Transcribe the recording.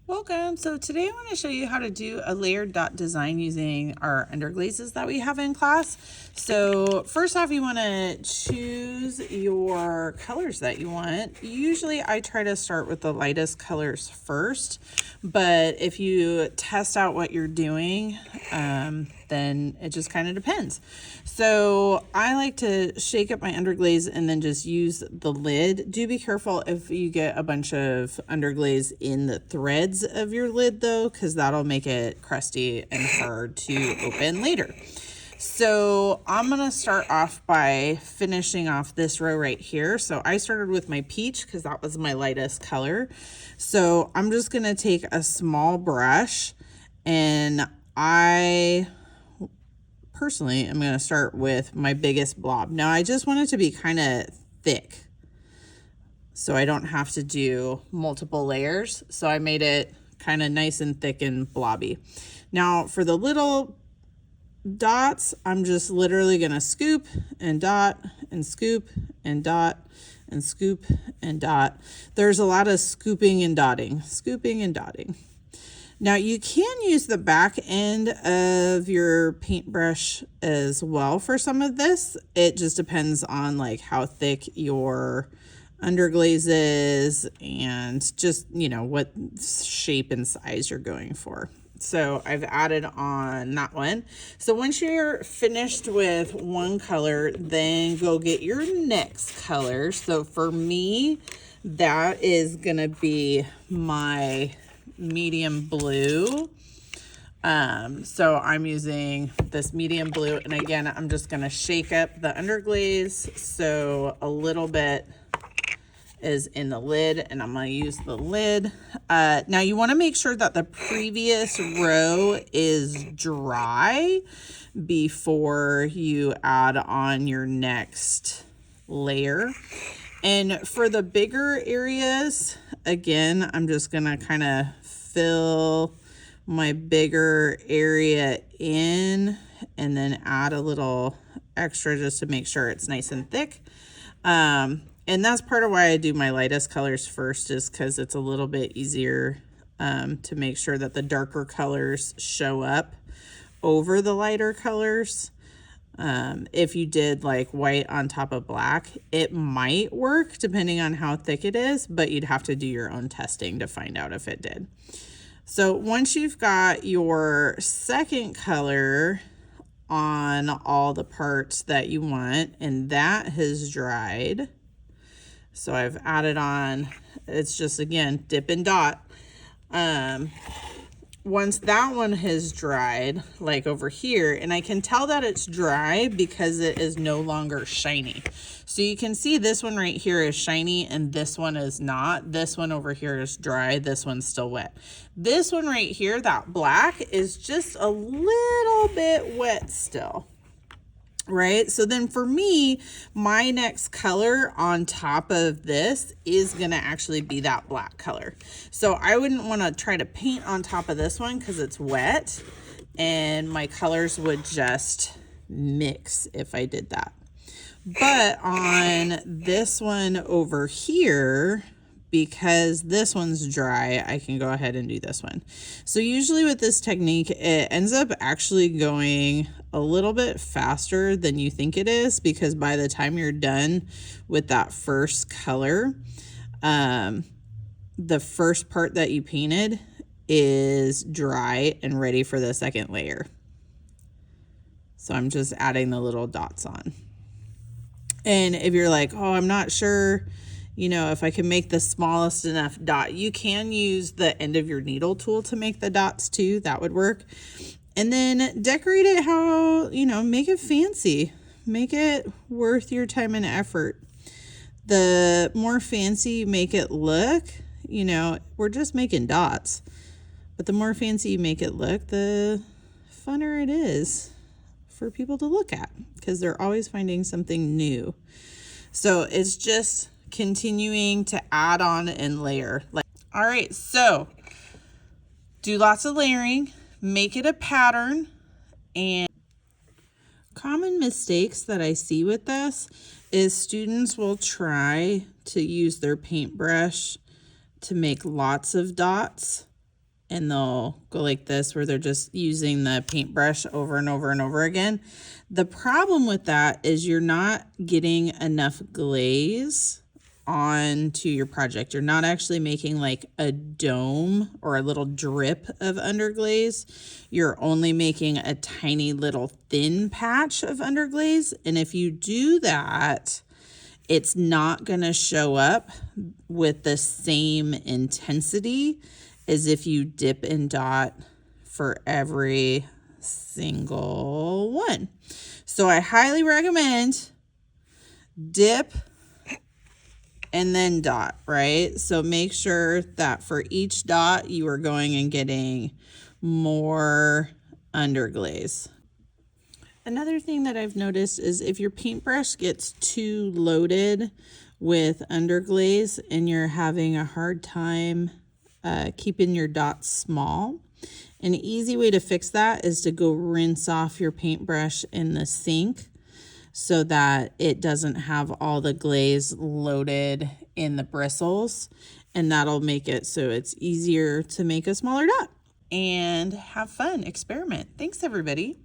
Welcome. So today I want to show you how to do a layered dot design using our underglazes that we have in class. So first off, you want to choose your colors that you want. Usually I try to start with the lightest colors first, but if you test out what you're doing, then it just kind of depends. So I like to shake up my underglaze and then just use the lid. Do be careful if you get a bunch of underglaze in the threads of your lid though, because that'll make it crusty and hard to open later. So I'm gonna start off by finishing off this row right here. So I started with my peach because that was my lightest color. So I'm just gonna take a small brush, and I personally I'm gonna start with my biggest blob. Now I just want it to be kind of thick, so I don't have to do multiple layers. So I made it kind of nice and thick and blobby. Now for the little dots, I'm just literally gonna scoop and dot and scoop and dot and scoop and dot. There's a lot of scooping and dotting, scooping and dotting. Now you can use the back end of your paintbrush as well for some of this. It just depends on like how thick your underglaze is and just, you know, what shape and size you're going for. So I've added on that one. So once you're finished with one color, then go get your next color. So for me, that is gonna be my medium blue. So I'm using this medium blue, and again, I'm just gonna shake up the underglaze so a little bit is in the lid, and I'm gonna use the lid. Now you wanna make sure that the previous row is dry before you add on your next layer. And for the bigger areas, again, I'm just gonna kind of fill my bigger area in and then add a little extra just to make sure it's nice and thick. And that's part of why I do my lightest colors first, is because it's a little bit easier to make sure that the darker colors show up over the lighter colors. If you did like white on top of black, it might work depending on how thick it is, but you'd have to do your own testing to find out if it did. So once you've got your second color on all the parts that you want, and that has dried, so I've added on, it's just again dip and dot. Once that one has dried, like over here, and I can tell that it's dry because it is no longer shiny. So you can see this one right here is shiny and this one is not. This one over here is dry, this one's still wet. This one right here, that black, is just a little bit wet still. Right? So then for me, my next color on top of this is gonna actually be that black color. So I wouldn't want to try to paint on top of this one because it's wet, and my colors would just mix if I did that. But on this one over here, because this one's dry, I can go ahead and do this one. So usually with this technique, it ends up actually going a little bit faster than you think it is, because by the time you're done with that first color, the first part that you painted is dry and ready for the second layer. So I'm just adding the little dots on. And if you're like, oh, I'm not sure, you know, if I can make the smallest enough dot, you can use the end of your needle tool to make the dots too. That would work. And then decorate it how, you know, make it fancy. Make it worth your time and effort. The more fancy you make it look, you know, we're just making dots. But the more fancy you make it look, the funner it is for people to look at, because they're always finding something new. So it's just continuing to add on and layer. All right, so do lots of layering, make it a pattern. And common mistakes that I see with this is students will try to use their paintbrush to make lots of dots and they'll go like this, where they're just using the paintbrush over and over and over again. The problem with that is you're not getting enough glaze onto your project. You're not actually making like a dome or a little drip of underglaze. You're only making a tiny little thin patch of underglaze. And if you do that, it's not going to show up with the same intensity as if you dip and dot for every single one. So I highly recommend dip and then dot, right? So make sure that for each dot you are going and getting more underglaze. Another thing that I've noticed is if your paintbrush gets too loaded with underglaze and you're having a hard time keeping your dots small, an easy way to fix that is to go rinse off your paintbrush in the sink so that it doesn't have all the glaze loaded in the bristles, and that'll make it so it's easier to make a smaller dot. And have fun, experiment. Thanks, everybody.